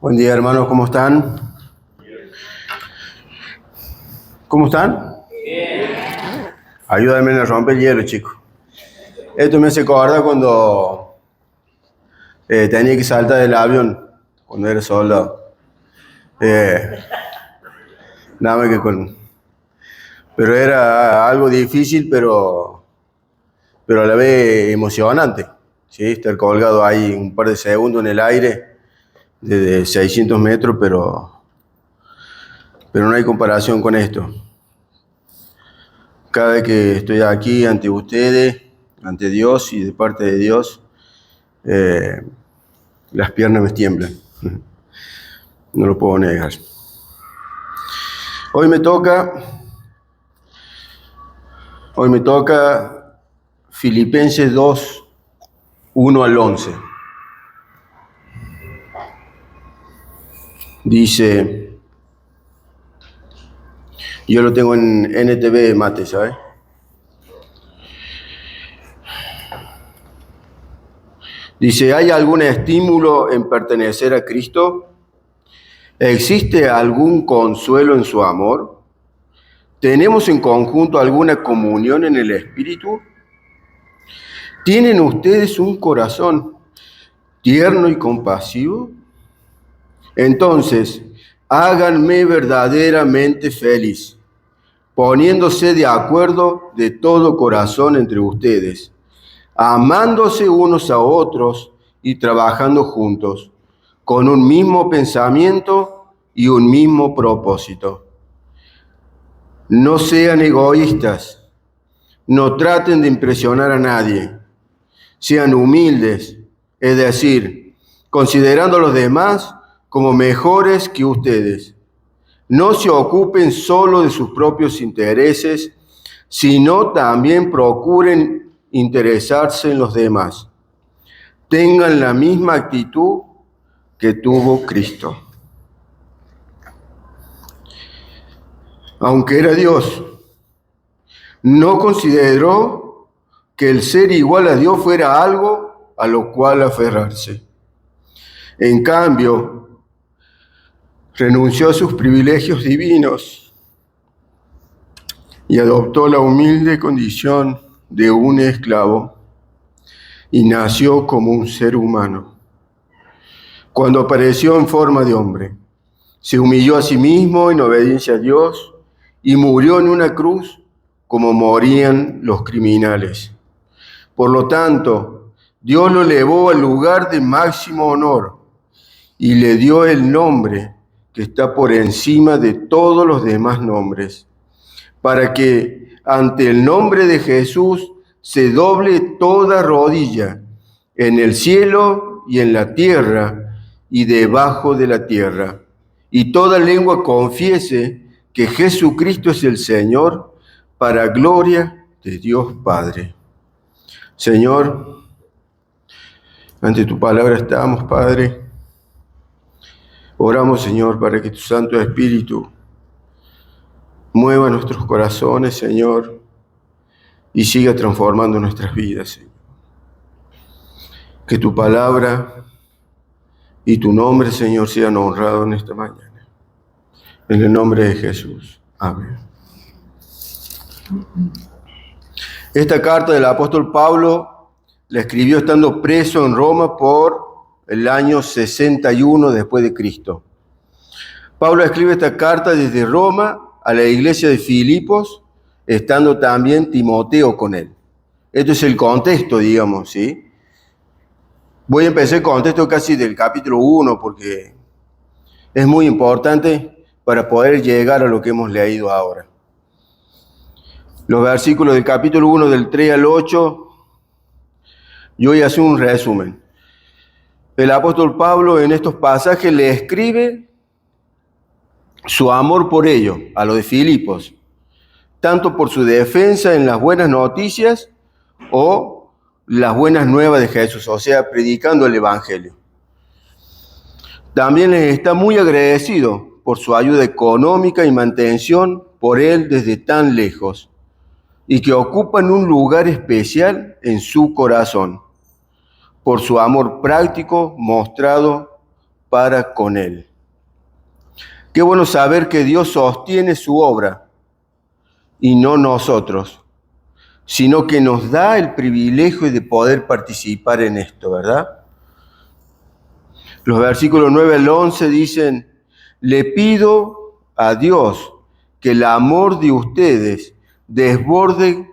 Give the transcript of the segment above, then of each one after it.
Buen día, hermanos, ¿cómo están? ¿Cómo están? Bien. Ayúdenme a romper el hielo, chicos. Esto me hace acordar cuando tenía que saltar del avión, cuando era soldado. Nada más que con... Pero era algo difícil, pero a la vez emocionante, ¿sí? Estar colgado ahí un par de segundos en el aire, de 600 metros, pero no hay comparación con esto. Cada vez que estoy aquí ante ustedes, ante Dios y de parte de Dios, las piernas me tiemblan. No lo puedo negar. Hoy me toca Filipenses 2, 1 al 11. Dice, yo lo tengo en NTV Mate, ¿sabes? Dice, ¿hay algún estímulo en pertenecer a Cristo? ¿Existe algún consuelo en su amor? ¿Tenemos en conjunto alguna comunión en el Espíritu? ¿Tienen ustedes un corazón tierno y compasivo? Entonces, háganme verdaderamente feliz, poniéndose de acuerdo de todo corazón entre ustedes, amándose unos a otros y trabajando juntos, con un mismo pensamiento y un mismo propósito. No sean egoístas, no traten de impresionar a nadie, sean humildes, es decir, considerando a los demás como mejores que ustedes. No se ocupen solo de sus propios intereses, sino también procuren interesarse en los demás. Tengan la misma actitud que tuvo Cristo. Aunque era Dios, no consideró que el ser igual a Dios fuera algo a lo cual aferrarse. En cambio, renunció a sus privilegios divinos y adoptó la humilde condición de un esclavo y nació como un ser humano. Cuando apareció en forma de hombre, se humilló a sí mismo en obediencia a Dios y murió en una cruz como morían los criminales. Por lo tanto, Dios lo elevó al lugar de máximo honor y le dio el nombre que está por encima de todos los demás nombres, para que ante el nombre de Jesús se doble toda rodilla, en el cielo y en la tierra y debajo de la tierra, y toda lengua confiese que Jesucristo es el Señor, para gloria de Dios Padre. Señor, ante tu palabra estamos, Padre. Oramos, Señor, para que tu Santo Espíritu mueva nuestros corazones, Señor, y siga transformando nuestras vidas, Señor. Que tu palabra y tu nombre, Señor, sean honrados en esta mañana. En el nombre de Jesús. Amén. Esta carta del apóstol Pablo la escribió estando preso en Roma por el año 61 después de Cristo. Pablo escribe esta carta desde Roma a la iglesia de Filipos, estando también Timoteo con él. Esto es el contexto, digamos, ¿sí? Voy a empezar el contexto casi del capítulo 1 porque es muy importante para poder llegar a lo que hemos leído ahora. Los versículos del capítulo 1 del 3 al 8, yo voy a hacer un resumen. El apóstol Pablo en estos pasajes le escribe su amor por ellos, a los de Filipos, tanto por su defensa en las buenas noticias o las buenas nuevas de Jesús, o sea, predicando el Evangelio. También les está muy agradecido por su ayuda económica y mantención por él desde tan lejos, y que ocupan un lugar especial en su corazón, por su amor práctico mostrado para con él. Qué bueno saber que Dios sostiene su obra, y no nosotros, sino que nos da el privilegio de poder participar en esto, ¿verdad? Los versículos 9 al 11 dicen: le pido a Dios que el amor de ustedes desborde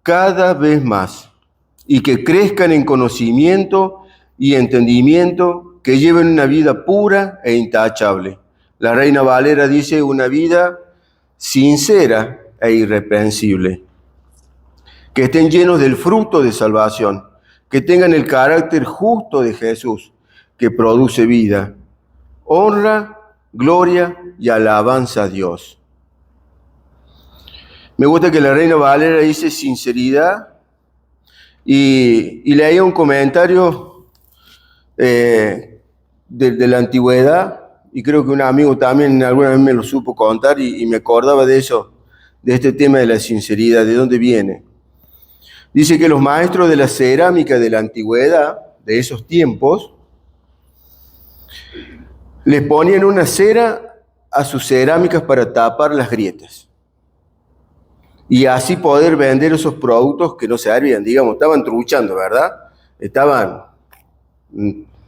cada vez más y que crezcan en conocimiento y entendimiento, que lleven una vida pura e intachable. La Reina Valera dice: una vida sincera e irreprensible. Que estén llenos del fruto de salvación, que tengan el carácter justo de Jesús, que produce vida, honra, gloria y alabanza a Dios. Me gusta que la Reina Valera dice sinceridad, y leía un comentario de la antigüedad, y creo que un amigo también alguna vez me lo supo contar, y me acordaba de eso, de este tema de la sinceridad, de dónde viene. Dice que los maestros de la cerámica de la antigüedad, de esos tiempos, les ponían una cera a sus cerámicas para tapar las grietas, y así poder vender esos productos que no servían, digamos, estaban truchando, ¿verdad? Estaban,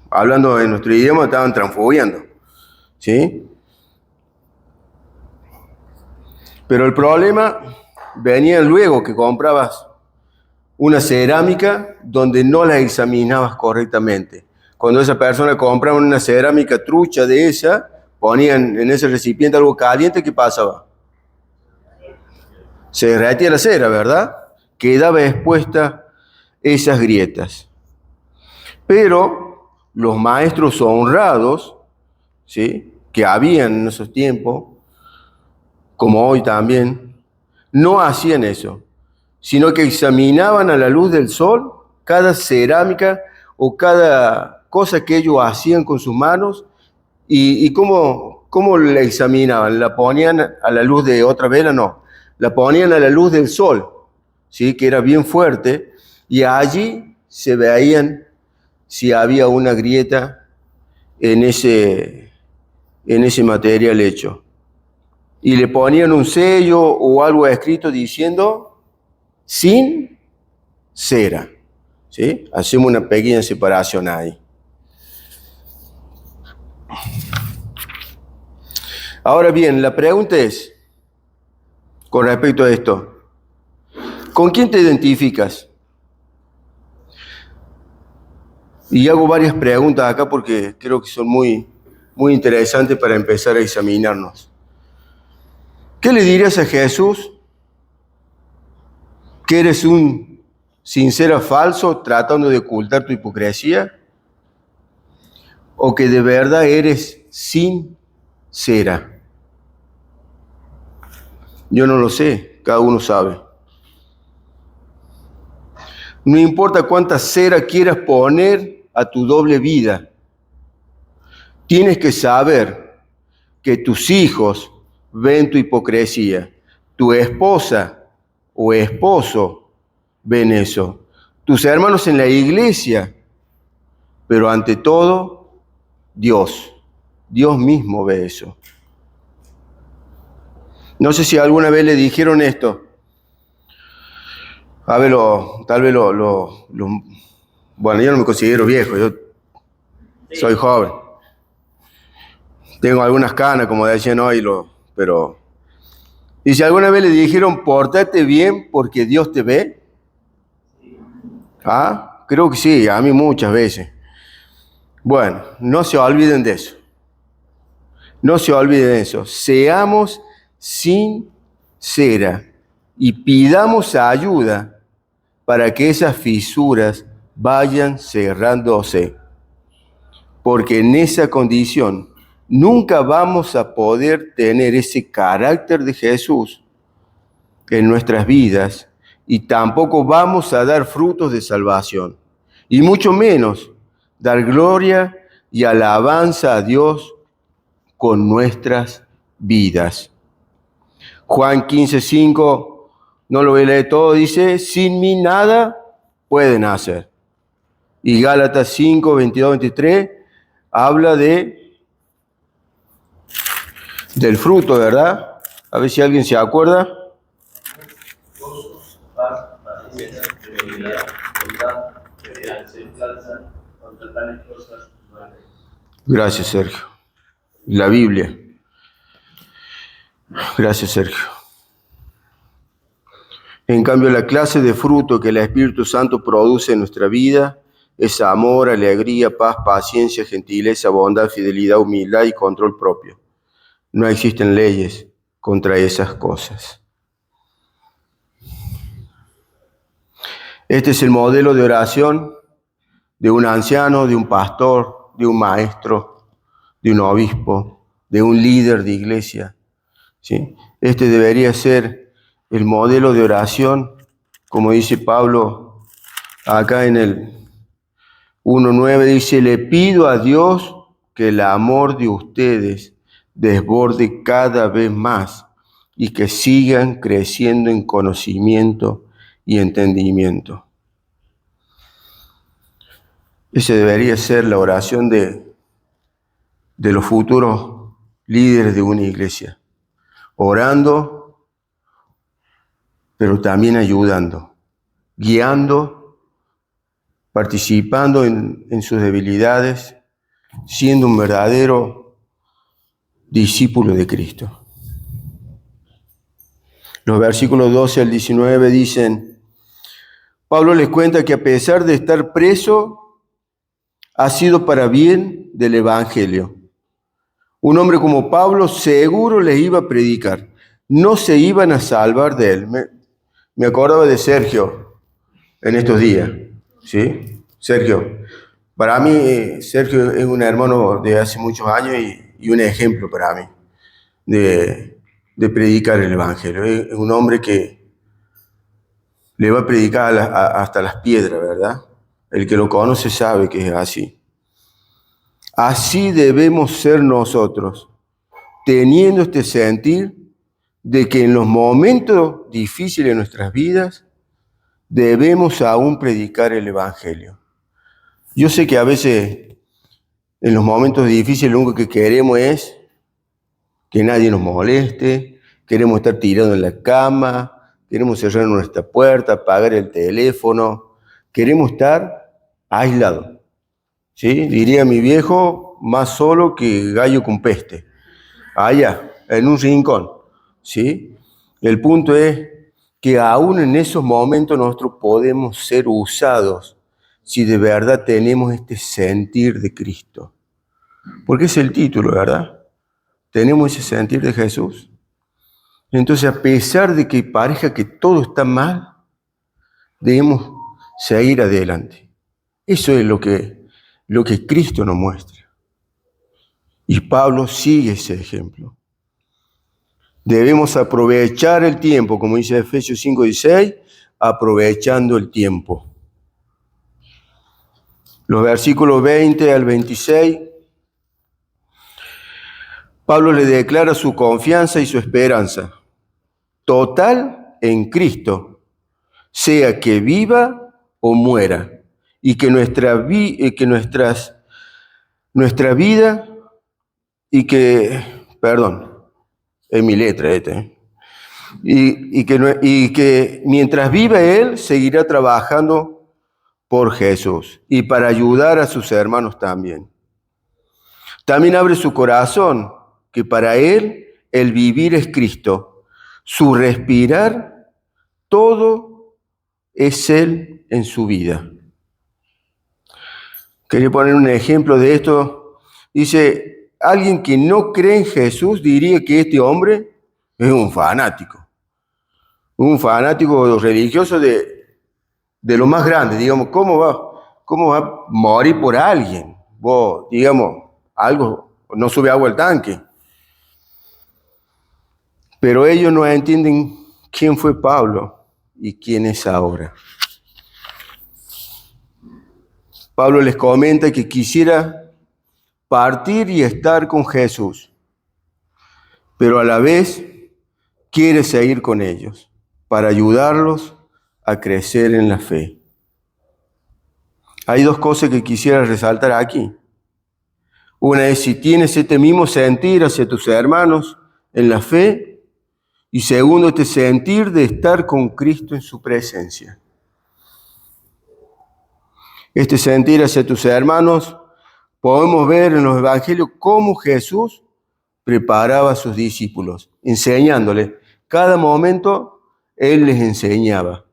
hablando en nuestro idioma, estaban transfugiando, ¿sí? Pero el problema venía luego que comprabas una cerámica donde no la examinabas correctamente. Cuando esa persona compraba una cerámica trucha de esa, ponían en ese recipiente algo caliente, ¿qué pasaba? Se derretía la cera, ¿verdad? Quedaba expuesta esas grietas. Pero los maestros honrados, ¿sí?, que habían en esos tiempos, como hoy también, no hacían eso, sino que examinaban a la luz del sol cada cerámica o cada cosa que ellos hacían con sus manos, y cómo la examinaban. ¿La ponían a la luz de otra vela? No, la ponían a la luz del sol, ¿sí?, que era bien fuerte, y allí se veían si había una grieta en ese material hecho. Y le ponían un sello o algo escrito diciendo: sin cera, ¿sí? Hacemos una pequeña separación ahí. Ahora bien, la pregunta es, con respecto a esto, ¿con quién te identificas? Y hago varias preguntas acá porque creo que son muy, muy interesantes para empezar a examinarnos. ¿Qué le dirías a Jesús? ¿Que eres un sincero falso tratando de ocultar tu hipocresía? ¿O que de verdad eres sincera? Yo no lo sé, cada uno sabe. No importa cuánta cera quieras poner a tu doble vida, tienes que saber que tus hijos ven tu hipocresía, tu esposa o esposo ven eso, tus hermanos en la iglesia, pero ante todo, Dios mismo ve eso. No sé si alguna vez le dijeron esto. Tal vez bueno, yo no me considero viejo, yo soy joven. Tengo algunas canas, como decían hoy, pero... ¿Y si alguna vez le dijeron, pórtate bien porque Dios te ve? ¿Ah? Creo que sí, a mí muchas veces. Bueno, no se olviden de eso. No se olviden de eso. Seamos sinceras y pidamos ayuda para que esas fisuras vayan cerrándose. Porque en esa condición nunca vamos a poder tener ese carácter de Jesús en nuestras vidas y tampoco vamos a dar frutos de salvación, y mucho menos dar gloria y alabanza a Dios con nuestras vidas. Juan 15:5, no lo voy a leer todo, dice, sin mí nada pueden hacer. Y Gálatas 5:22-23 habla del fruto, ¿verdad? A ver si alguien se acuerda. Gracias, Sergio. La Biblia. Gracias, Sergio. En cambio, la clase de fruto que el Espíritu Santo produce en nuestra vida es amor, alegría, paz, paciencia, gentileza, bondad, fidelidad, humildad y control propio. No existen leyes contra esas cosas. Este es el modelo de oración de un anciano, de un pastor, de un maestro, de un obispo, de un líder de iglesia. ¿Sí? Este debería ser el modelo de oración, como dice Pablo acá en el 1:9, dice, le pido a Dios que el amor de ustedes desborde cada vez más y que sigan creciendo en conocimiento y entendimiento. Esa debería ser la oración de los futuros líderes de una iglesia. Orando, pero también ayudando, guiando, participando en sus debilidades, siendo un verdadero discípulo de Cristo. Los versículos 12 al 19 dicen, Pablo les cuenta que a pesar de estar preso, ha sido para bien del Evangelio. Un hombre como Pablo seguro les iba a predicar. No se iban a salvar de él. Me acordaba de Sergio en estos días. ¿Sí? Sergio. Para mí, Sergio es un hermano de hace muchos años y un ejemplo para mí de predicar el Evangelio. Es un hombre que le va a predicar hasta las piedras, ¿verdad? El que lo conoce sabe que es así. Así debemos ser nosotros, teniendo este sentir de que en los momentos difíciles de nuestras vidas debemos aún predicar el Evangelio. Yo sé que a veces en los momentos difíciles lo único que queremos es que nadie nos moleste, queremos estar tirados en la cama, queremos cerrar nuestra puerta, apagar el teléfono, queremos estar aislados. ¿Sí? Diría mi viejo, más solo que gallo con peste. Allá, en un rincón. ¿Sí? El punto es que aún en esos momentos nosotros podemos ser usados si de verdad tenemos este sentir de Cristo. Porque es el título, ¿verdad? Tenemos ese sentir de Jesús. Entonces, a pesar de que parezca que todo está mal, debemos seguir adelante. Eso es lo que Cristo nos muestra. Y Pablo sigue ese ejemplo. Debemos aprovechar el tiempo, como dice Efesios 5:16, aprovechando el tiempo. Los versículos 20 al 26, Pablo le declara su confianza y su esperanza total en Cristo, sea que viva o muera, y que nuestra vida, es mi letra y que mientras viva Él, seguirá trabajando por Jesús y para ayudar a sus hermanos también. También abre su corazón, que para Él el vivir es Cristo, su respirar, todo es Él en su vida. Quería poner un ejemplo de esto. Dice, alguien que no cree en Jesús diría que este hombre es un fanático religioso de lo más grande. Digamos, ¿cómo va a morir por alguien? Vos, digamos, algo, no sube agua al tanque. Pero ellos no entienden quién fue Pablo y quién es ahora. Pablo les comenta que quisiera partir y estar con Jesús, pero a la vez quiere seguir con ellos para ayudarlos a crecer en la fe. Hay dos cosas que quisiera resaltar aquí. Una es si tienes este mismo sentir hacia tus hermanos en la fe, y segundo, este sentir de estar con Cristo en su presencia. Este sentir hacia tus hermanos, podemos ver en los evangelios cómo Jesús preparaba a sus discípulos, enseñándoles. Cada momento Él les enseñaba.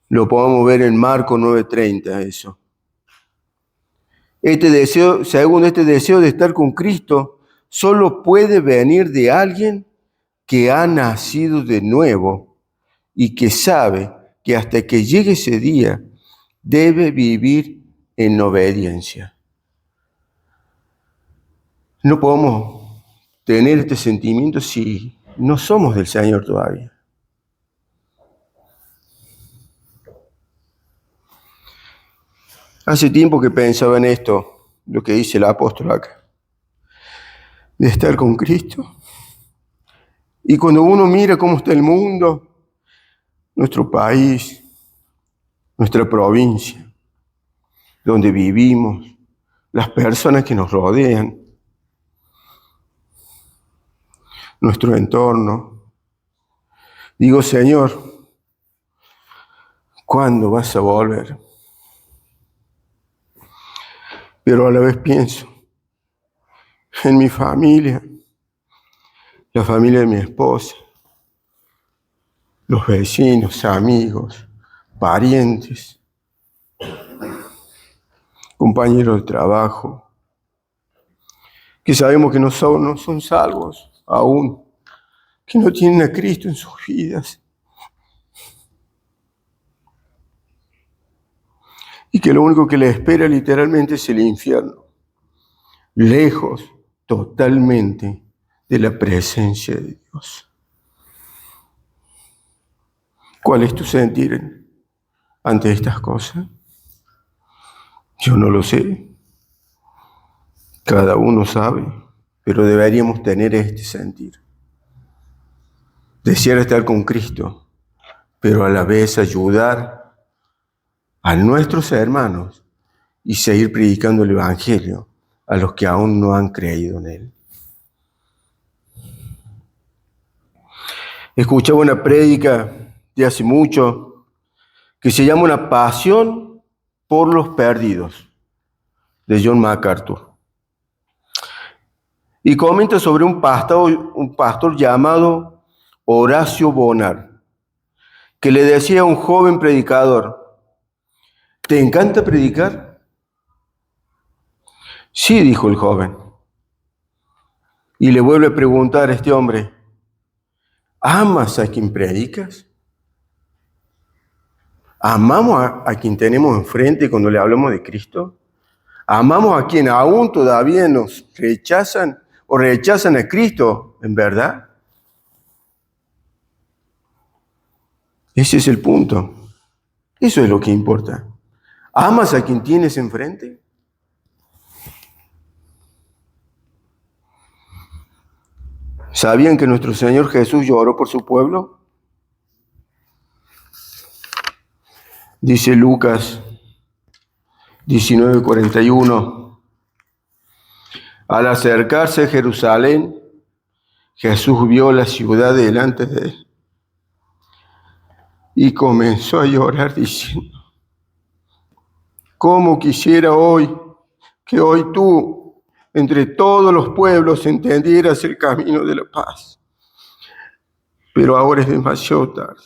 Lo podemos ver en Marcos 9:30, eso. Según este deseo de estar con Cristo, solo puede venir de alguien que ha nacido de nuevo y que sabe que hasta que llegue ese día debe vivir en obediencia. No podemos tener este sentimiento si no somos del Señor todavía. Hace tiempo que pensaba en esto, lo que dice el apóstol acá, de estar con Cristo. Y cuando uno mira cómo está el mundo, nuestro país, nuestra provincia, donde vivimos, las personas que nos rodean, nuestro entorno, digo, Señor, ¿cuándo vas a volver? Pero a la vez pienso en mi familia, la familia de mi esposa, los vecinos, amigos, parientes, compañeros de trabajo, que sabemos que no son salvos aún, que no tienen a Cristo en sus vidas. Y que lo único que les espera literalmente es el infierno, lejos totalmente de la presencia de Dios. ¿Cuál es tu sentir ante estas cosas? Yo no lo sé. Cada uno sabe, pero deberíamos tener este sentir. Desear estar con Cristo, pero a la vez ayudar a nuestros hermanos y seguir predicando el Evangelio a los que aún no han creído en Él. Escuchaba una prédica de hace mucho que se llama Una pasión por los perdidos, de John MacArthur. Y comenta sobre un pastor llamado Horacio Bonar, que le decía a un joven predicador: ¿te encanta predicar? Sí, dijo el joven. Y le vuelve a preguntar a este hombre: ¿amas a quien predicas? ¿Amamos a quien tenemos enfrente cuando le hablamos de Cristo? ¿Amamos a quien aún todavía nos rechazan o rechazan a Cristo en verdad? Ese es el punto. Eso es lo que importa. ¿Amas a quien tienes enfrente? ¿Sabían que nuestro Señor Jesús lloró por su pueblo? Dice Lucas 19:41. Al acercarse a Jerusalén, Jesús vio la ciudad delante de él y comenzó a llorar diciendo: ¿cómo quisiera que hoy tú, entre todos los pueblos, entendieras el camino de la paz? Pero ahora es demasiado tarde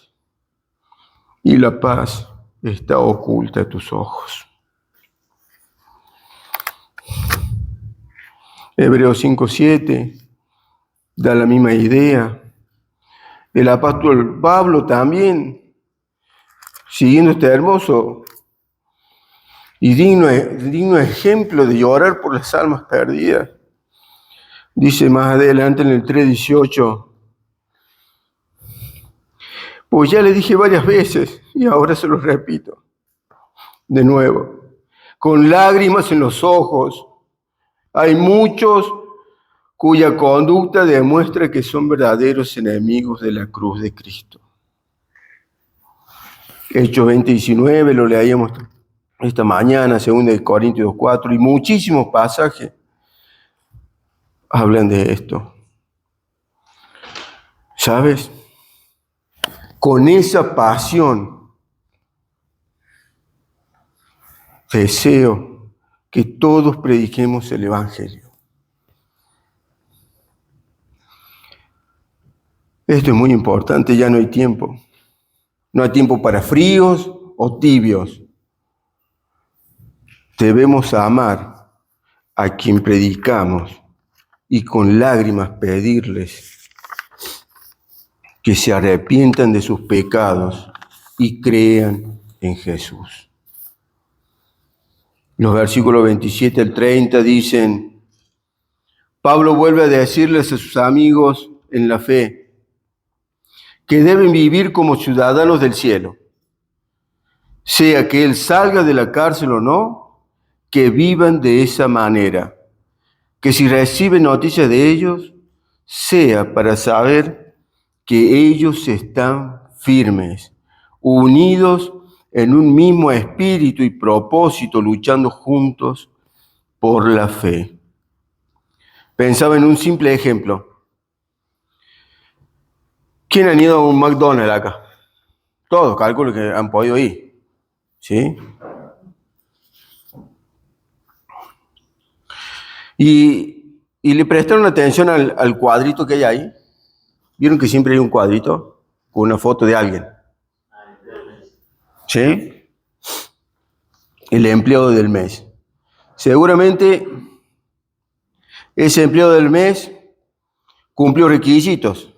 y la paz está oculta a tus ojos. Hebreos 5:7 da la misma idea. El apóstol Pablo también, siguiendo este hermoso y digno ejemplo de llorar por las almas perdidas, dice más adelante en el 3:18: Pues ya le dije varias veces y ahora se lo repito de nuevo. Con lágrimas en los ojos, hay muchos cuya conducta demuestra que son verdaderos enemigos de la cruz de Cristo. Hechos 20:19, lo leíamos esta mañana, 2 Corintios 4, y muchísimos pasajes hablan de esto. ¿Sabes? Con esa pasión deseo que todos prediquemos el Evangelio. Esto es muy importante, ya no hay tiempo. No hay tiempo para fríos o tibios. Debemos amar a quien predicamos y con lágrimas pedirles que se arrepientan de sus pecados y crean en Jesús. Los versículos 27 al 30 dicen, Pablo vuelve a decirles a sus amigos en la fe que deben vivir como ciudadanos del cielo. Sea que él salga de la cárcel o no, que vivan de esa manera. Que si reciben noticias de ellos, sea para saber que ellos están firmes, unidos en un mismo espíritu y propósito, luchando juntos por la fe. Pensaba en un simple ejemplo. ¿Quién han ido a un McDonald's acá? Todos, calculo que han podido ir. ¿Sí? Y le prestaron atención al cuadrito que hay ahí. ¿Vieron que siempre hay un cuadrito con una foto de alguien? ¿Sí? El empleado del mes. Seguramente ese empleado del mes cumplió requisitos.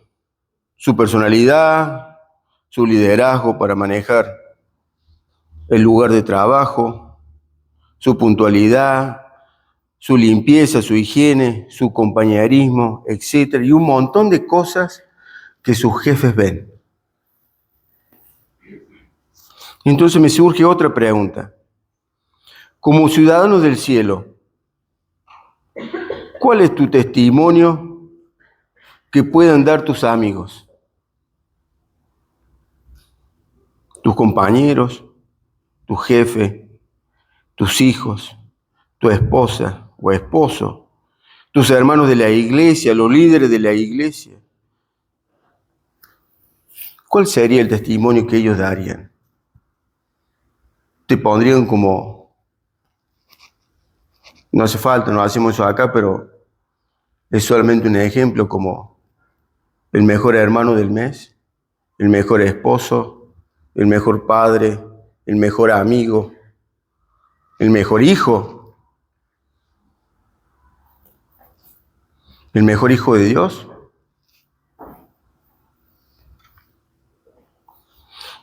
Su personalidad, su liderazgo para manejar el lugar de trabajo, su puntualidad, su limpieza, su higiene, su compañerismo, etc. Y un montón de cosas que sus jefes ven. Entonces me surge otra pregunta. Como ciudadanos del cielo, ¿cuál es tu testimonio que puedan dar tus amigos, tus compañeros, tu jefe, tus hijos, tu esposa o esposo, tus hermanos de la iglesia, los líderes de la iglesia? ¿Cuál sería el testimonio que ellos darían? Te pondrían como, no hace falta, no hacemos eso acá, pero es solamente un ejemplo, como el mejor hermano del mes, el mejor esposo, el mejor padre, el mejor amigo, el mejor hijo, el mejor hijo de Dios.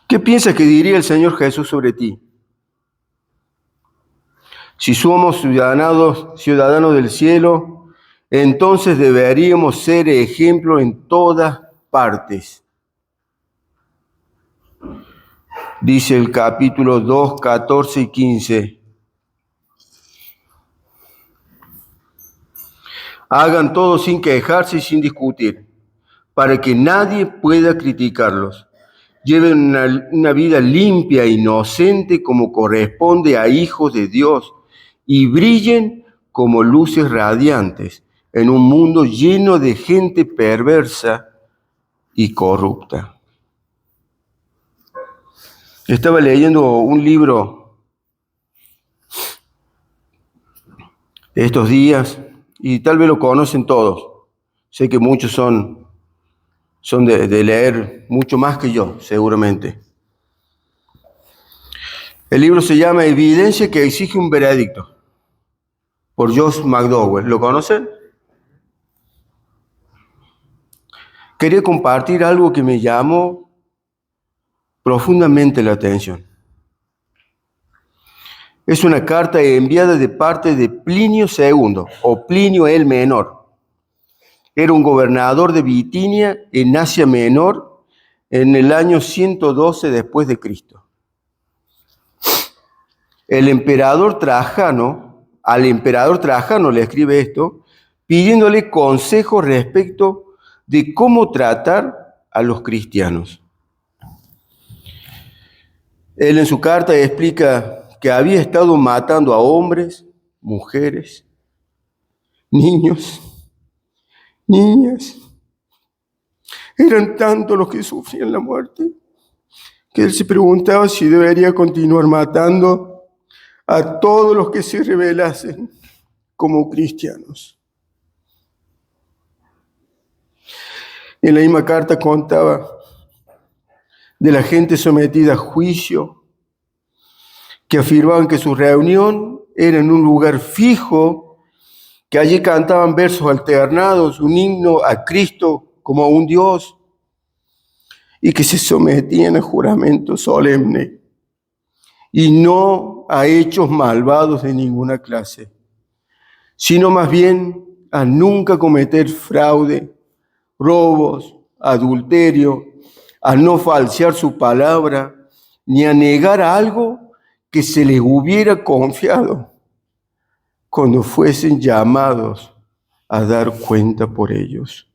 ¿Qué piensas que diría el Señor Jesús sobre ti? Si somos ciudadanos del cielo, entonces deberíamos ser ejemplo en todas partes. Dice el capítulo 2, 14 y 15. Hagan todo sin quejarse y sin discutir, para que nadie pueda criticarlos. Lleven una vida limpia e inocente como corresponde a hijos de Dios y brillen como luces radiantes en un mundo lleno de gente perversa y corrupta. Estaba leyendo un libro estos días y tal vez lo conocen todos. Sé que muchos son de leer mucho más que yo, seguramente. El libro se llama Evidencia que exige un veredicto, por Josh McDowell. ¿Lo conocen? Quería compartir algo que me llamó profundamente la atención. Es una carta enviada de parte de Plinio II, o Plinio el Menor. Era un gobernador de Bitinia en Asia Menor en el año 112 después de Cristo. Al emperador Trajano le escribe esto, pidiéndole consejo respecto de cómo tratar a los cristianos. Él en su carta explica que había estado matando a hombres, mujeres, niños, niñas. Eran tantos los que sufrían la muerte que él se preguntaba si debería continuar matando a todos los que se rebelasen como cristianos. En la misma carta contaba de la gente sometida a juicio, que afirmaban que su reunión era en un lugar fijo, que allí cantaban versos alternados, un himno a Cristo como a un Dios, y que se sometían a juramento solemne y no a hechos malvados de ninguna clase, sino más bien a nunca cometer fraude, robos, adulterio, a no falsear su palabra, ni a negar algo que se les hubiera confiado cuando fuesen llamados a dar cuenta por ellos.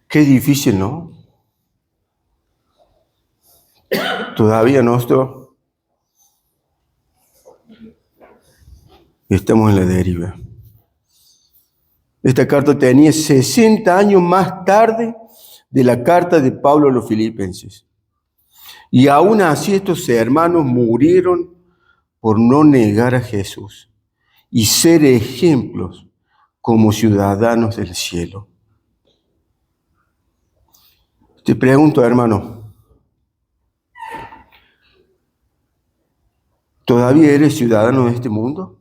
Qué difícil, ¿no? Todavía nosotros estamos en la deriva. Esta carta tenía 60 años más tarde de la carta de Pablo a los Filipenses. Y aún así estos hermanos murieron por no negar a Jesús y ser ejemplos como ciudadanos del cielo. Te pregunto, hermano, ¿todavía eres ciudadano de este mundo?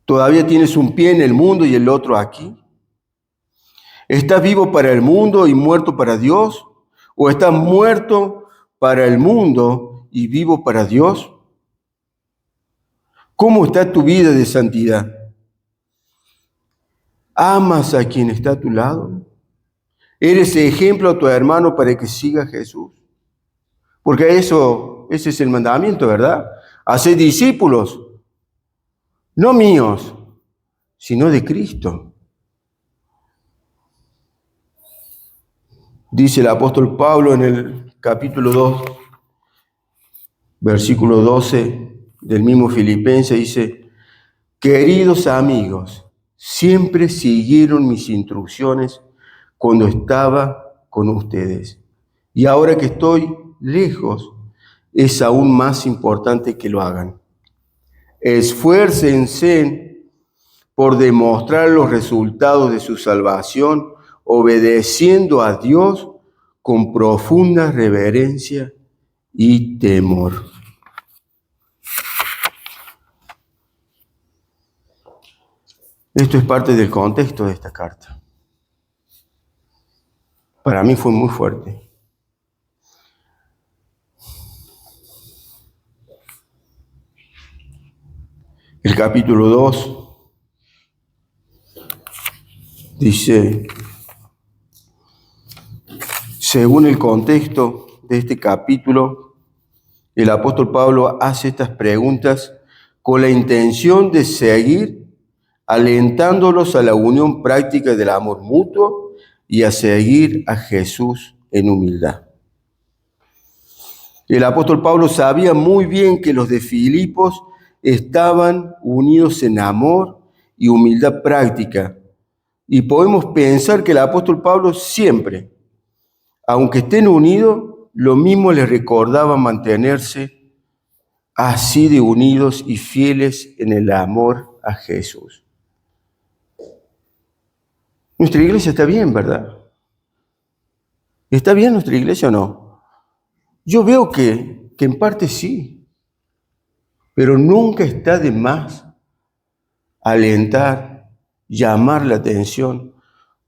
¿Todavía tienes un pie en el mundo y el otro aquí? ¿Estás vivo para el mundo y muerto para Dios? ¿O estás muerto para el mundo y vivo para Dios? ¿Cómo está tu vida de santidad? ¿Amas a quien está a tu lado? ¿Eres ejemplo a tu hermano para que siga a Jesús? Porque ese es el mandamiento, ¿verdad? Hacer discípulos, no míos, sino de Cristo. Dice el apóstol Pablo en el capítulo 2, versículo 12 del mismo Filipenses, dice: queridos amigos, siempre siguieron mis instrucciones cuando estaba con ustedes. Y ahora que estoy lejos, es aún más importante que lo hagan. Esfuércense por demostrar los resultados de su salvación, obedeciendo a Dios con profunda reverencia y temor. Esto es parte del contexto de esta carta. Para mí fue muy fuerte. El capítulo 2 dice, según el contexto de este capítulo, el apóstol Pablo hace estas preguntas con la intención de seguir alentándolos a la unión práctica del amor mutuo y a seguir a Jesús en humildad. El apóstol Pablo sabía muy bien que los de Filipos estaban unidos en amor y humildad práctica. Y podemos pensar que el apóstol Pablo siempre, aunque estén unidos, lo mismo les recordaba mantenerse así de unidos y fieles en el amor a Jesús. Nuestra iglesia está bien, ¿verdad? ¿Está bien nuestra iglesia o no? Yo veo que en parte sí, pero nunca está de más alentar, llamar la atención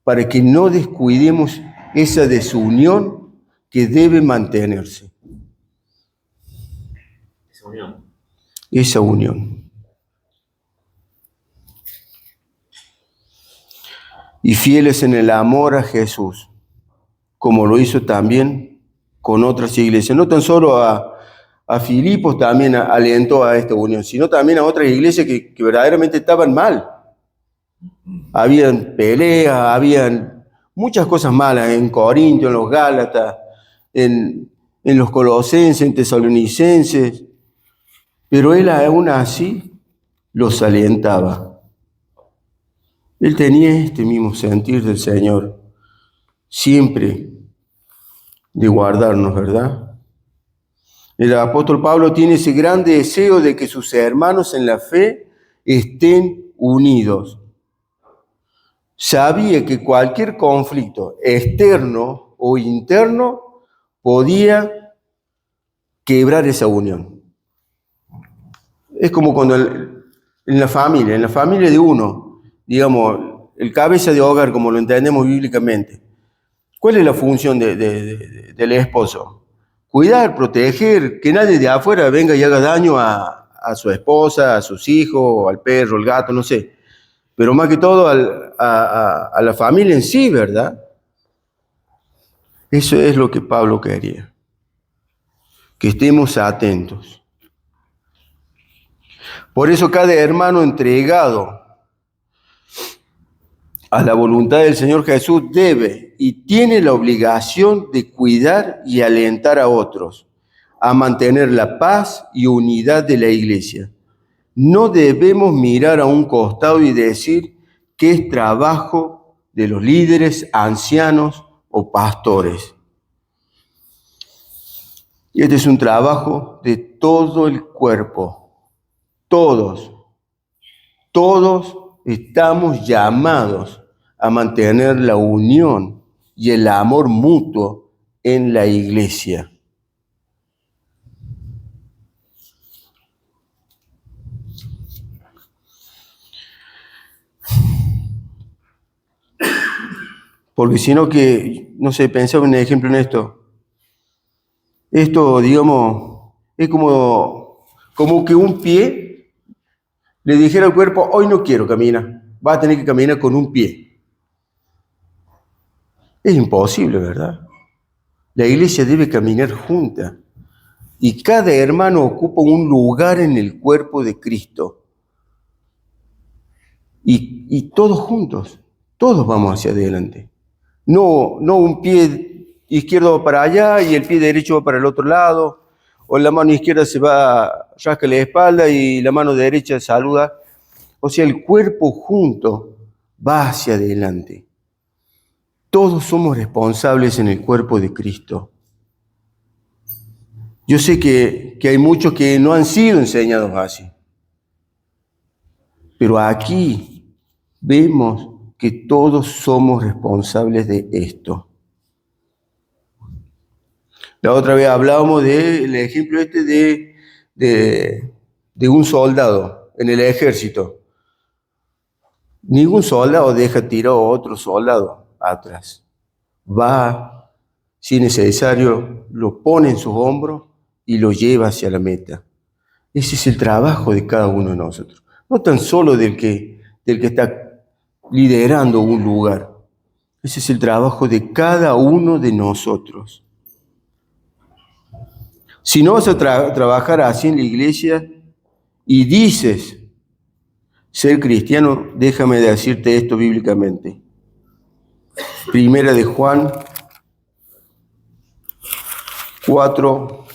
para que no descuidemos esa desunión que debe mantenerse. Desunión. esa unión. Y fieles en el amor a Jesús, como lo hizo también con otras iglesias. No tan solo a Filipos también alentó a esta unión, sino también a otras iglesias que verdaderamente estaban mal. Habían peleas, habían muchas cosas malas en Corinto, en los Gálatas, en los Colosenses, en Tesalonicenses, pero él aún así los alentaba. Él tenía este mismo sentir del Señor, siempre de guardarnos, ¿verdad? El apóstol Pablo tiene ese gran deseo de que sus hermanos en la fe estén unidos. Sabía que cualquier conflicto externo o interno podía quebrar esa unión. Es como cuando en la familia de uno, digamos, el cabeza de hogar, como lo entendemos bíblicamente, ¿cuál es la función del esposo? Cuidar, proteger, que nadie de afuera venga y haga daño a su esposa, a sus hijos, al perro, al gato, no sé. Pero más que todo a la familia en sí, ¿verdad? Eso es lo que Pablo quería. Que estemos atentos. Por eso cada hermano entregado a la voluntad del Señor Jesús debe y tiene la obligación de cuidar y alentar a otros a mantener la paz y unidad de la iglesia. No debemos mirar a un costado y decir que es trabajo de los líderes, ancianos o pastores. Y este es un trabajo de todo el cuerpo. Todos estamos llamados a mantener la unión y el amor mutuo en la iglesia. Porque si no que, no sé, pensaba en un ejemplo en esto. Esto, digamos, es como que un pie le dijera al cuerpo, hoy no quiero caminar, vas a tener que caminar con un pie. Es imposible, ¿verdad? La iglesia debe caminar junta y cada hermano ocupa un lugar en el cuerpo de Cristo. Y todos juntos, todos vamos hacia adelante. No un pie izquierdo va para allá y el pie derecho va para el otro lado, o la mano izquierda se va, rasca la espalda y la mano derecha saluda. O sea, el cuerpo junto va hacia adelante. Todos somos responsables en el cuerpo de Cristo. Yo sé que hay muchos que no han sido enseñados así, pero aquí vemos que todos somos responsables de esto. La otra vez hablábamos del ejemplo de un soldado en el ejército. Ningún soldado deja tirado a otro soldado atrás. Va, si es necesario, lo pone en sus hombros y lo lleva hacia la meta. Ese es el trabajo de cada uno de nosotros. No tan solo del que está liderando un lugar. Ese es el trabajo de cada uno de nosotros. Si no vas a trabajar así en la iglesia y dices ser cristiano, déjame decirte esto bíblicamente. Primera de Juan 4,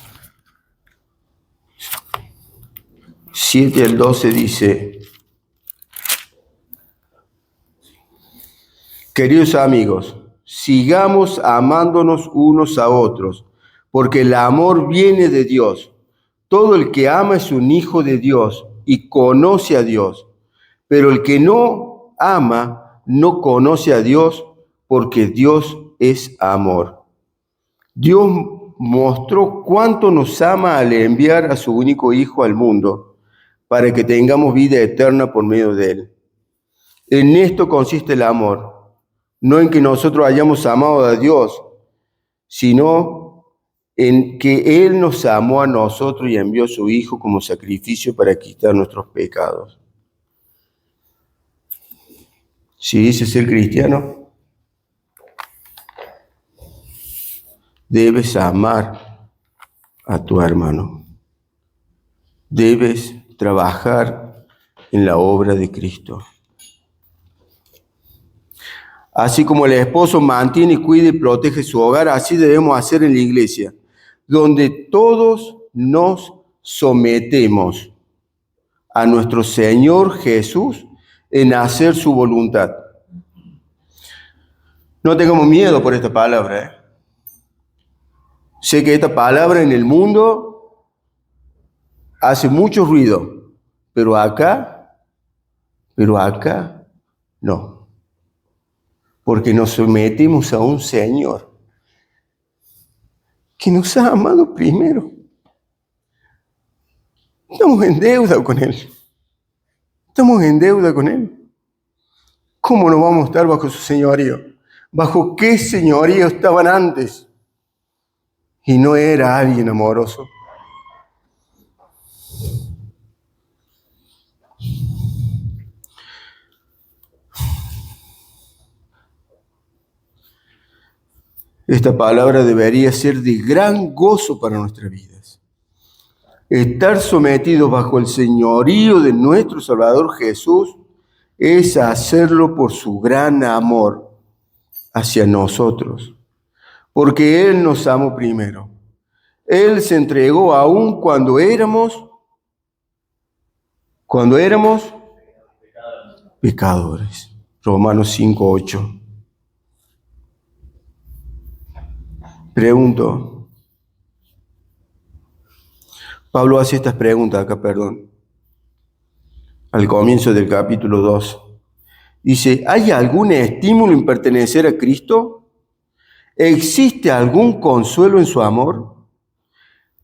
7 al 12 dice: queridos amigos, sigamos amándonos unos a otros, porque el amor viene de Dios. Todo el que ama es un hijo de Dios y conoce a Dios. Pero el que no ama no conoce a Dios, porque Dios es amor. Dios mostró cuánto nos ama al enviar a su único Hijo al mundo, para que tengamos vida eterna por medio de él. En esto consiste el amor, no en que nosotros hayamos amado a Dios, sino en que Él nos amó a nosotros y envió a su Hijo como sacrificio para quitar nuestros pecados. Si dices ser cristiano, debes amar a tu hermano. Debes trabajar en la obra de Cristo. Así como el esposo mantiene, cuida y protege su hogar, así debemos hacer en la iglesia, donde todos nos sometemos a nuestro Señor Jesús en hacer su voluntad. No tengamos miedo por esta palabra. Sé que esta palabra en el mundo hace mucho ruido, pero acá no. Porque nos sometemos a un Señor que nos ha amado primero. Estamos en deuda con Él. Estamos en deuda con Él. ¿Cómo no vamos a estar bajo su señorío? ¿Bajo qué señorío estaban antes? Y no era alguien amoroso. Esta palabra debería ser de gran gozo para nuestras vidas. Estar sometidos bajo el señorío de nuestro Salvador Jesús es hacerlo por su gran amor hacia nosotros, porque Él nos amó primero. Él se entregó aún cuando éramos pecadores. Romanos 5:8. Pregunto. Pablo hace estas preguntas acá, al comienzo del capítulo 2. Dice, ¿hay algún estímulo en pertenecer a Cristo? ¿Existe algún consuelo en su amor?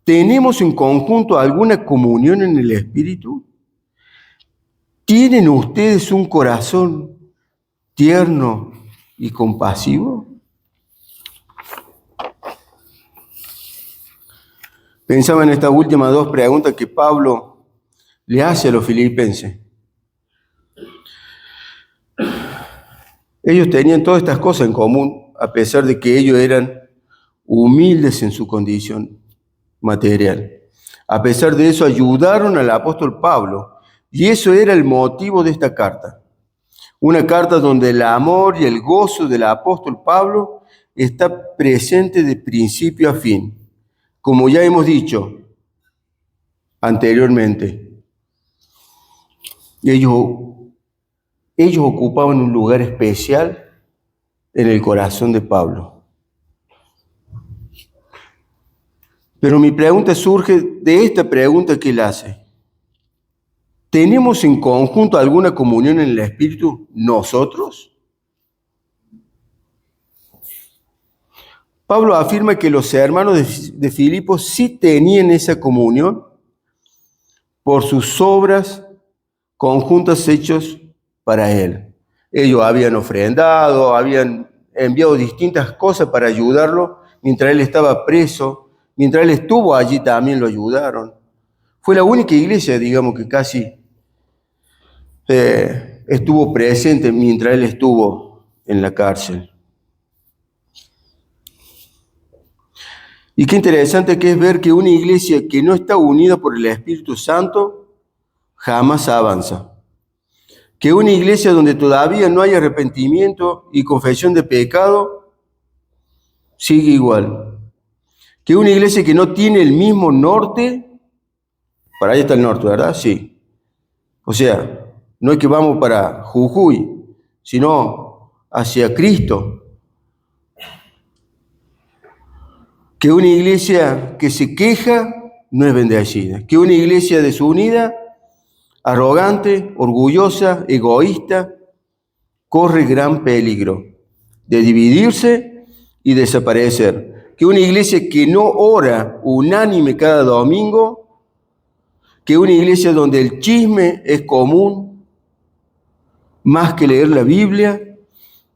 ¿Tenemos en conjunto alguna comunión en el Espíritu? ¿Tienen ustedes un corazón tierno y compasivo? Pensaba en estas últimas dos preguntas que Pablo le hace a los filipenses. Ellos tenían todas estas cosas en común, a pesar de que ellos eran humildes en su condición material. A pesar de eso, ayudaron al apóstol Pablo, y eso era el motivo de esta carta. Una carta donde el amor y el gozo del apóstol Pablo está presente de principio a fin. Como ya hemos dicho anteriormente, ellos ocupaban un lugar especial en el corazón de Pablo. Pero mi pregunta surge de esta pregunta que él hace. ¿Tenemos en conjunto alguna comunión en el Espíritu nosotros? Pablo afirma que los hermanos de Filipos sí tenían esa comunión por sus obras conjuntas hechas para él. Ellos habían ofrendado, habían enviado distintas cosas para ayudarlo mientras él estaba preso, mientras él estuvo allí también lo ayudaron. Fue la única iglesia, digamos, que casi estuvo presente mientras él estuvo en la cárcel. Y qué interesante que es ver que una iglesia que no está unida por el Espíritu Santo jamás avanza. Que una iglesia donde todavía no hay arrepentimiento y confesión de pecado sigue igual. Que una iglesia que no tiene el mismo norte, para allá está el norte, ¿verdad? Sí. O sea, no es que vamos para Jujuy, sino hacia Cristo. Que una iglesia que se queja no es bendecida. Que una iglesia desunida, arrogante, orgullosa, egoísta, corre gran peligro de dividirse y desaparecer. Que una iglesia que no ora unánime cada domingo, que una iglesia donde el chisme es común, más que leer la Biblia,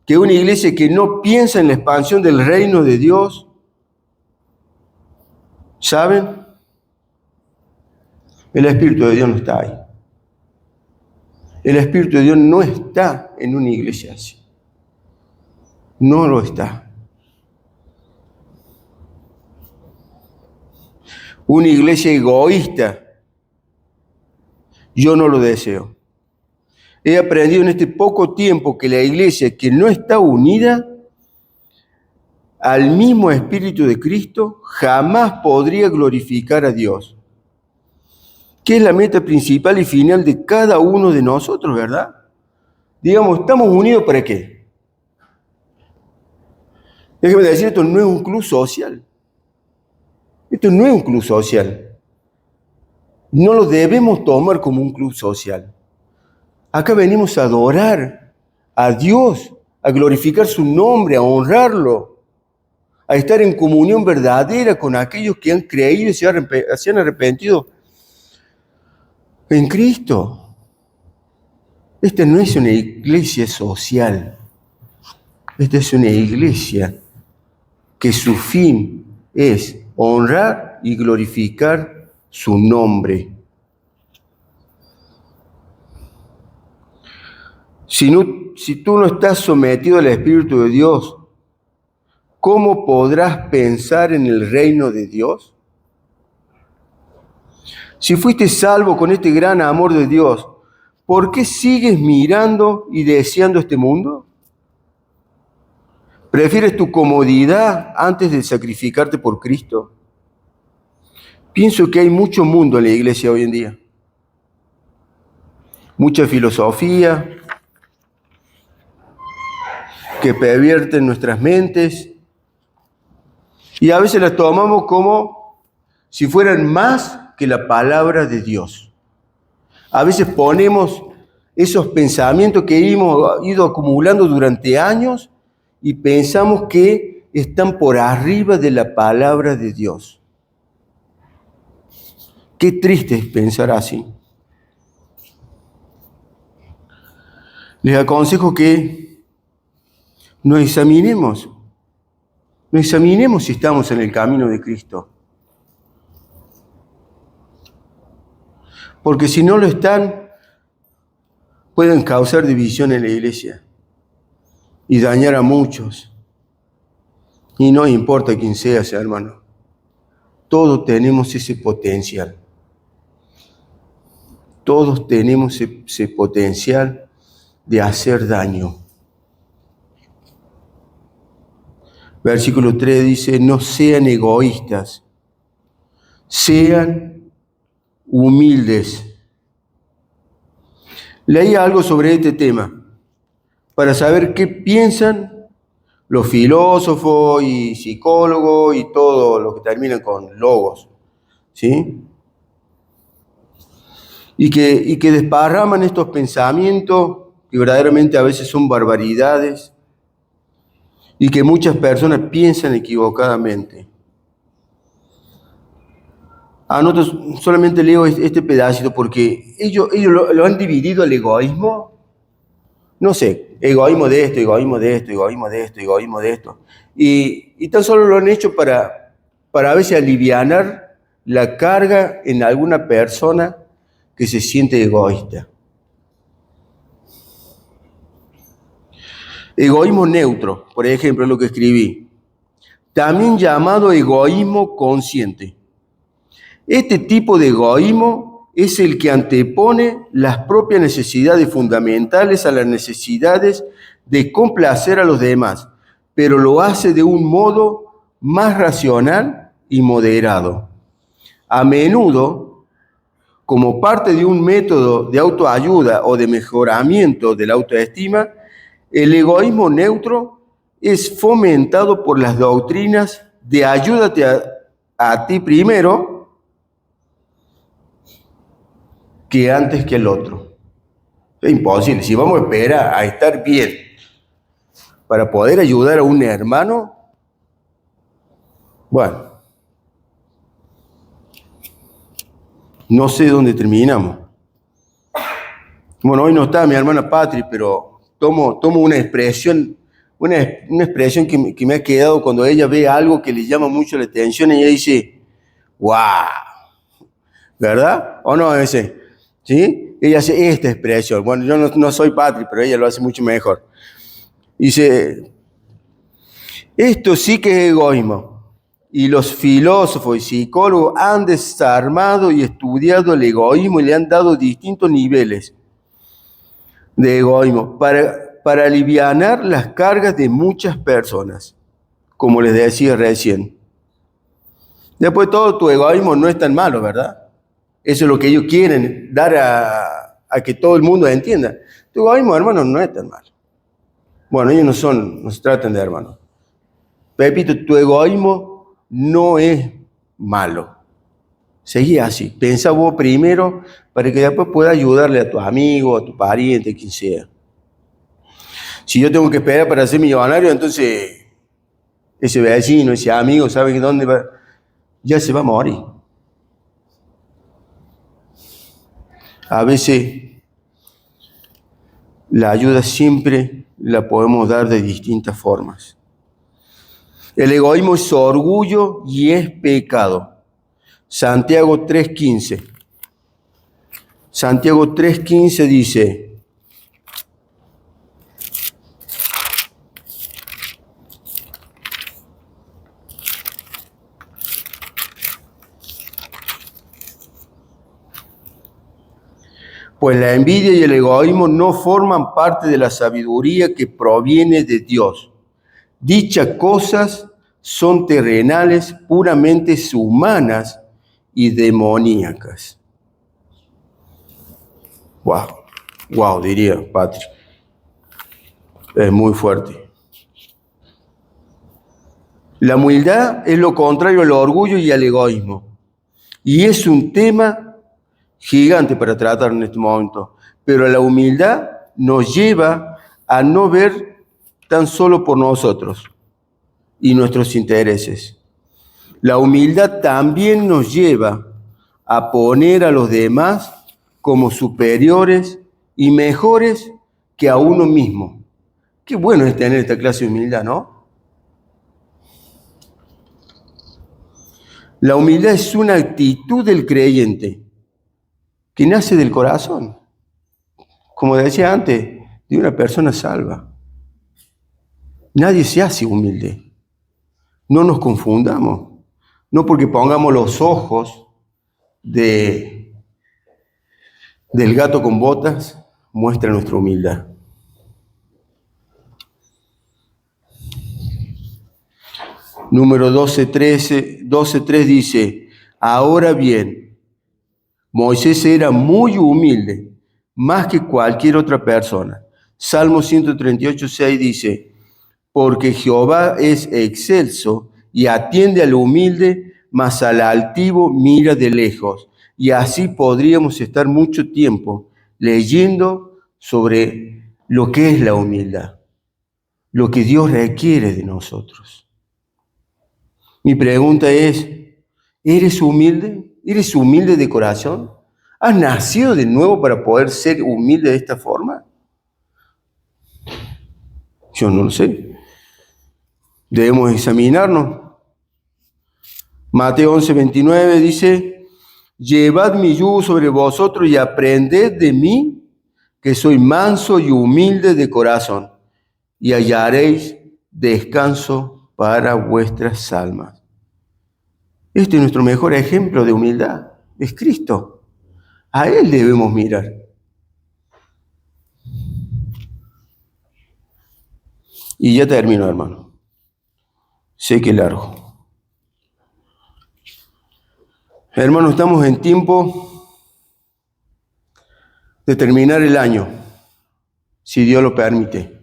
que una iglesia que no piensa en la expansión del reino de Dios, ¿Saben? El Espíritu de Dios no está ahí. El Espíritu de Dios no está en una iglesia así. No lo está. Una iglesia egoísta, yo no lo deseo. He aprendido en este poco tiempo que la iglesia que no está unida al mismo Espíritu de Cristo jamás podría glorificar a Dios, que es la meta principal y final de cada uno de nosotros, ¿verdad? Digamos, ¿estamos unidos para qué? Déjeme decir, esto no es un club social. Esto no es un club social. No lo debemos tomar como un club social. Acá venimos a adorar a Dios, a glorificar su nombre, a honrarlo, a estar en comunión verdadera con aquellos que han creído y se han arrepentido en Cristo. Esta no es una iglesia social. Esta es una iglesia que su fin es honrar y glorificar su nombre. Si tú no estás sometido al Espíritu de Dios, ¿cómo podrás pensar en el reino de Dios? Si fuiste salvo con este gran amor de Dios, ¿por qué sigues mirando y deseando este mundo? ¿Prefieres tu comodidad antes de sacrificarte por Cristo? Pienso que hay mucho mundo en la iglesia hoy en día. Mucha filosofía que pervierten nuestras mentes y a veces las tomamos como si fueran más que la palabra de Dios. A veces ponemos esos pensamientos que hemos ido acumulando durante años y pensamos que están por arriba de la palabra de Dios. Qué triste es pensar así. Les aconsejo que nos examinemos si estamos en el camino de Cristo. Porque si no lo están, pueden causar división en la iglesia y dañar a muchos. Y no importa quién sea, hermano. Todos tenemos ese potencial. Todos tenemos ese potencial de hacer daño. Versículo 3 dice, no sean egoístas, sean humildes. Leí algo sobre este tema para saber qué piensan los filósofos y psicólogos y todo lo que terminan con logos, ¿sí? Y que desparraman estos pensamientos que verdaderamente a veces son barbaridades y que muchas personas piensan equivocadamente. Anoto, solamente leo este pedacito porque ellos lo han dividido al egoísmo. No sé, egoísmo de esto, egoísmo de esto, egoísmo de esto, egoísmo de esto. Y tan solo lo han hecho para a veces alivianar la carga en alguna persona que se siente egoísta. Egoísmo neutro, por ejemplo, es lo que escribí. También llamado egoísmo consciente. Este tipo de egoísmo es el que antepone las propias necesidades fundamentales a las necesidades de complacer a los demás, pero lo hace de un modo más racional y moderado. A menudo, como parte de un método de autoayuda o de mejoramiento de la autoestima, el egoísmo neutro es fomentado por las doctrinas de ayúdate a ti primero que antes que el otro. Es imposible. Si vamos a esperar a estar bien para poder ayudar a un hermano, bueno, no sé dónde terminamos. Bueno, hoy no está mi hermana Patri, pero tomo una expresión que me ha quedado cuando ella ve algo que le llama mucho la atención y ella dice, ¡Wow! ¿Verdad? ¿O no ese? ¿Sí? Ella hace esta expresión. Bueno, yo no soy Patri, pero ella lo hace mucho mejor. Dice, esto sí que es egoísmo. Y los filósofos y psicólogos han desarmado y estudiado el egoísmo y le han dado distintos niveles de egoísmo para alivianar las cargas de muchas personas, como les decía recién. Después todo tu egoísmo no es tan malo, ¿verdad? Eso es lo que ellos quieren, dar a que todo el mundo entienda. Tu egoísmo, hermano, no es tan malo. Bueno, ellos no se tratan de hermanos. Pepito, tu egoísmo no es malo. Seguí así. Pensa vos primero para que después puedas ayudarle a tus amigos, a tu pariente, quien sea. Si yo tengo que esperar para ser millonario, entonces ese vecino, ese amigo, ¿sabe dónde va? Ya se va a morir. A veces la ayuda siempre la podemos dar de distintas formas. El egoísmo es orgullo y es pecado. Santiago 3:15. Santiago 3:15 dice, pues la envidia y el egoísmo no forman parte de la sabiduría que proviene de Dios. Dichas cosas son terrenales, puramente humanas y demoníacas. Wow, diría Patrick. Es muy fuerte. La humildad es lo contrario al orgullo y al egoísmo. Y es un tema gigante para tratar en este momento. Pero la humildad nos lleva a no ver tan solo por nosotros y nuestros intereses. La humildad también nos lleva a poner a los demás como superiores y mejores que a uno mismo. Qué bueno es tener esta clase de humildad, ¿no? La humildad es una actitud del creyente que nace del corazón, como decía antes, de una persona salva. Nadie se hace humilde. No nos confundamos. No porque pongamos los ojos del gato con botas, muestra nuestra humildad. Número 12:3 dice, ahora bien, Moisés era muy humilde, más que cualquier otra persona. Salmo 138:6 dice, porque Jehová es excelso y atiende al humilde, mas al altivo mira de lejos. Y así podríamos estar mucho tiempo leyendo sobre lo que es la humildad, lo que Dios requiere de nosotros. Mi pregunta es, ¿eres humilde? ¿Eres humilde de corazón? ¿Has nacido de nuevo para poder ser humilde de esta forma? Yo no lo sé. Debemos examinarnos. Mateo 11:29 dice, llevad mi yugo sobre vosotros y aprended de mí, que soy manso y humilde de corazón, y hallaréis descanso para vuestras almas. Este es nuestro mejor ejemplo de humildad, es Cristo. A Él debemos mirar. Y ya termino, hermano. Sé que es largo. Hermano, estamos en tiempo de terminar el año, si Dios lo permite.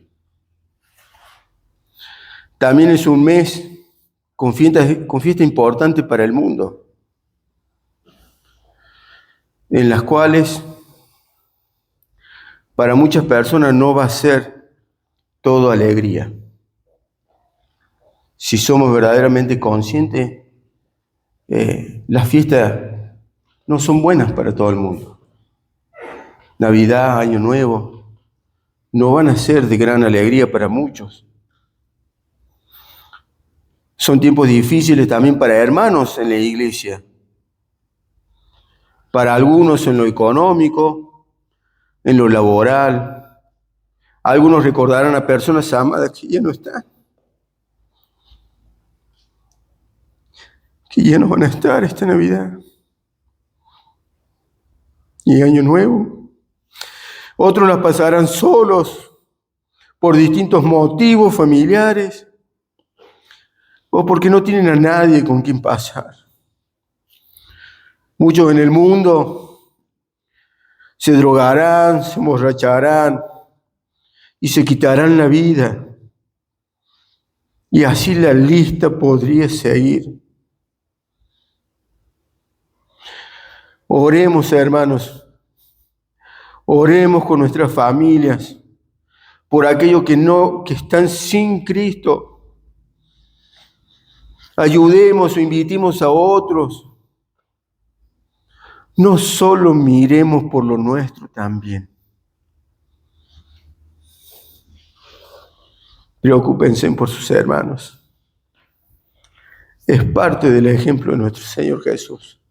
También es un mes con fiesta importante para el mundo, en las cuales para muchas personas no va a ser todo alegría. Si somos verdaderamente conscientes, las fiestas no son buenas para todo el mundo. Navidad, Año Nuevo, no van a ser de gran alegría para muchos. Son tiempos difíciles también para hermanos en la iglesia, para algunos en lo económico, en lo laboral. Algunos recordarán a personas amadas que ya no están, que ya no van a estar esta Navidad y Año Nuevo. Otros las pasarán solos por distintos motivos familiares o porque no tienen a nadie con quien pasar. Muchos en el mundo se drogarán, se emborracharán y se quitarán la vida. Y así la lista podría seguir. Oremos, hermanos. Oremos con nuestras familias por aquellos que están sin Cristo. Ayudemos o invitemos a otros. No solo miremos por lo nuestro también. Preocúpense por sus hermanos. Es parte del ejemplo de nuestro Señor Jesús.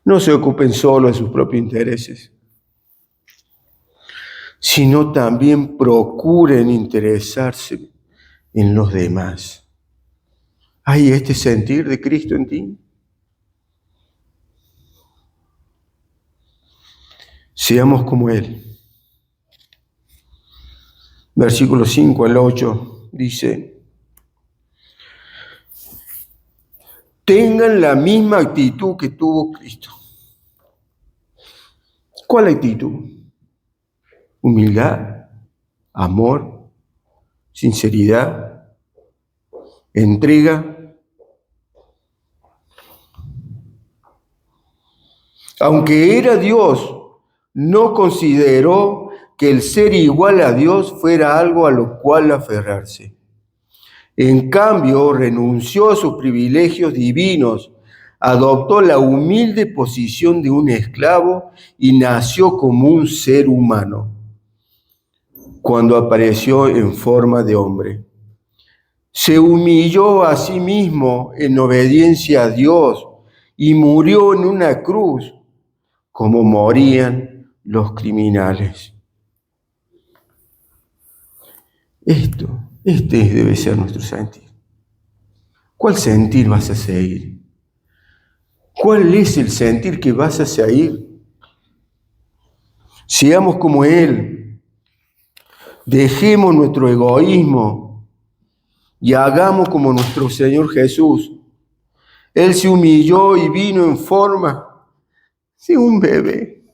No se ocupen solo de sus propios intereses, sino también procuren interesarse en los demás. ¿Hay este sentir de Cristo en ti? Seamos como Él. Versículo 5 al 8 dice: tengan la misma actitud que tuvo Cristo. ¿Cuál actitud? Humildad, amor, sinceridad, entrega. Aunque era Dios, no consideró que el ser igual a Dios fuera algo a lo cual aferrarse. En cambio, renunció a sus privilegios divinos, adoptó la humilde posición de un esclavo y nació como un ser humano cuando apareció en forma de hombre. Se humilló a sí mismo en obediencia a Dios y murió en una cruz como morían los criminales. Este debe ser nuestro sentir. ¿Cuál sentir vas a seguir? ¿Cuál es el sentir que vas a seguir? Seamos como Él. Dejemos nuestro egoísmo y hagamos como nuestro Señor Jesús. Él se humilló y vino en forma de un bebé.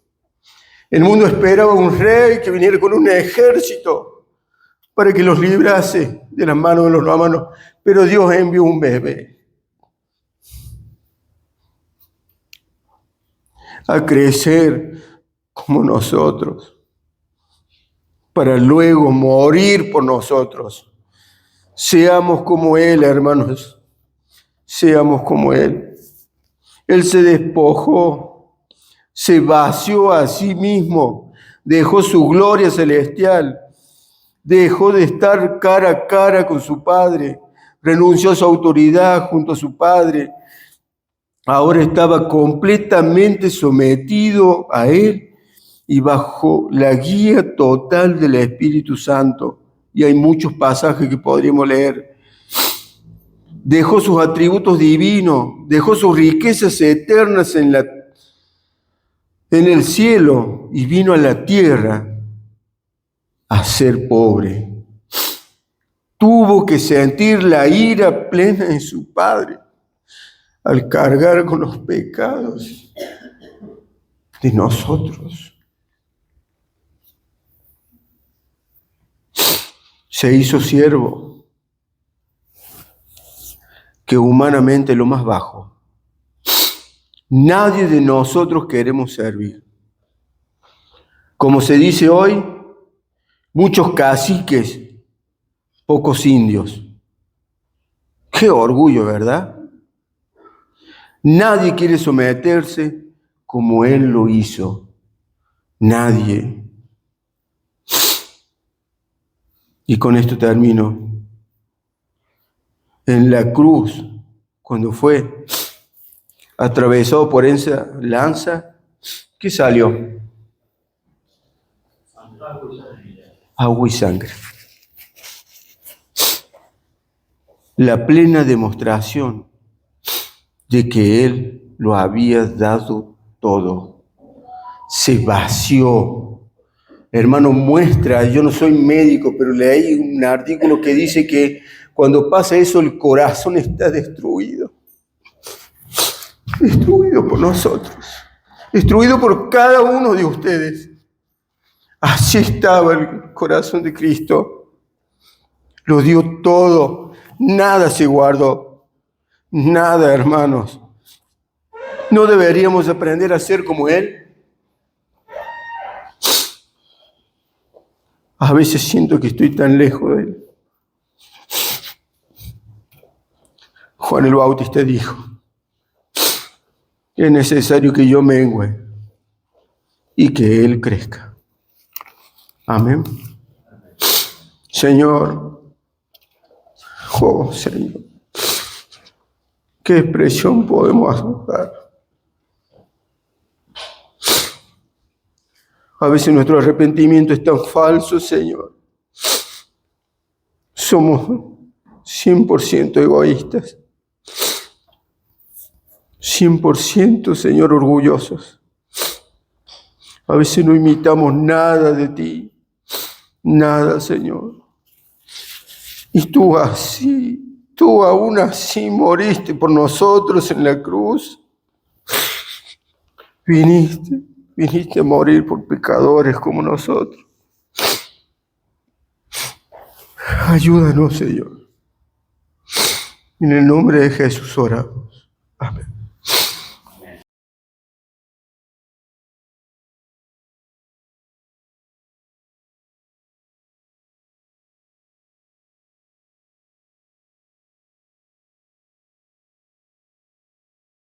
El mundo esperaba un rey que viniera con un ejército para que los librase de las manos de los romanos, pero Dios envió un bebé a crecer como nosotros, para luego morir por nosotros. Seamos como Él, hermanos, seamos como Él. Él se despojó, se vació a sí mismo, dejó su gloria celestial, dejó de estar cara a cara con su Padre, renunció a su autoridad junto a su Padre. Ahora estaba completamente sometido a Él y bajo la guía total del Espíritu Santo. Y hay muchos pasajes que podríamos leer. Dejó sus atributos divinos, dejó sus riquezas eternas en el cielo y vino a la tierra a ser pobre. Tuvo que sentir la ira plena de su Padre al cargar con los pecados de nosotros. Se hizo siervo, que humanamente lo más bajo. Nadie de nosotros queremos servir. Como se dice hoy, muchos caciques, pocos indios. Qué orgullo, ¿verdad? Nadie quiere someterse como Él lo hizo. Nadie. Y con esto termino. En la cruz, cuando fue atravesado por esa lanza, ¿qué salió? Agua y sangre. La plena demostración de que Él lo había dado todo. Se vació. Hermano, muestra, yo no soy médico, pero leí un artículo que dice que cuando pasa eso el corazón está destruido. Destruido por nosotros. Destruido por cada uno de ustedes. Así estaba el corazón de Cristo. Lo dio todo. Nada se guardó. Nada, hermanos. ¿No deberíamos aprender a ser como Él? A veces siento que estoy tan lejos de Él. Juan el Bautista dijo que es necesario que yo mengüe y que Él crezca. Amén. Señor, oh Señor, ¿qué expresión podemos dar? A veces nuestro arrepentimiento es tan falso, Señor. Somos 100% egoístas. 100%, Señor, orgullosos. A veces no imitamos nada de ti. Nada, Señor. Y tú aún así moriste por nosotros en la cruz. Viniste a morir por pecadores como nosotros. Ayúdanos, Señor. En el nombre de Jesús oramos. Amén.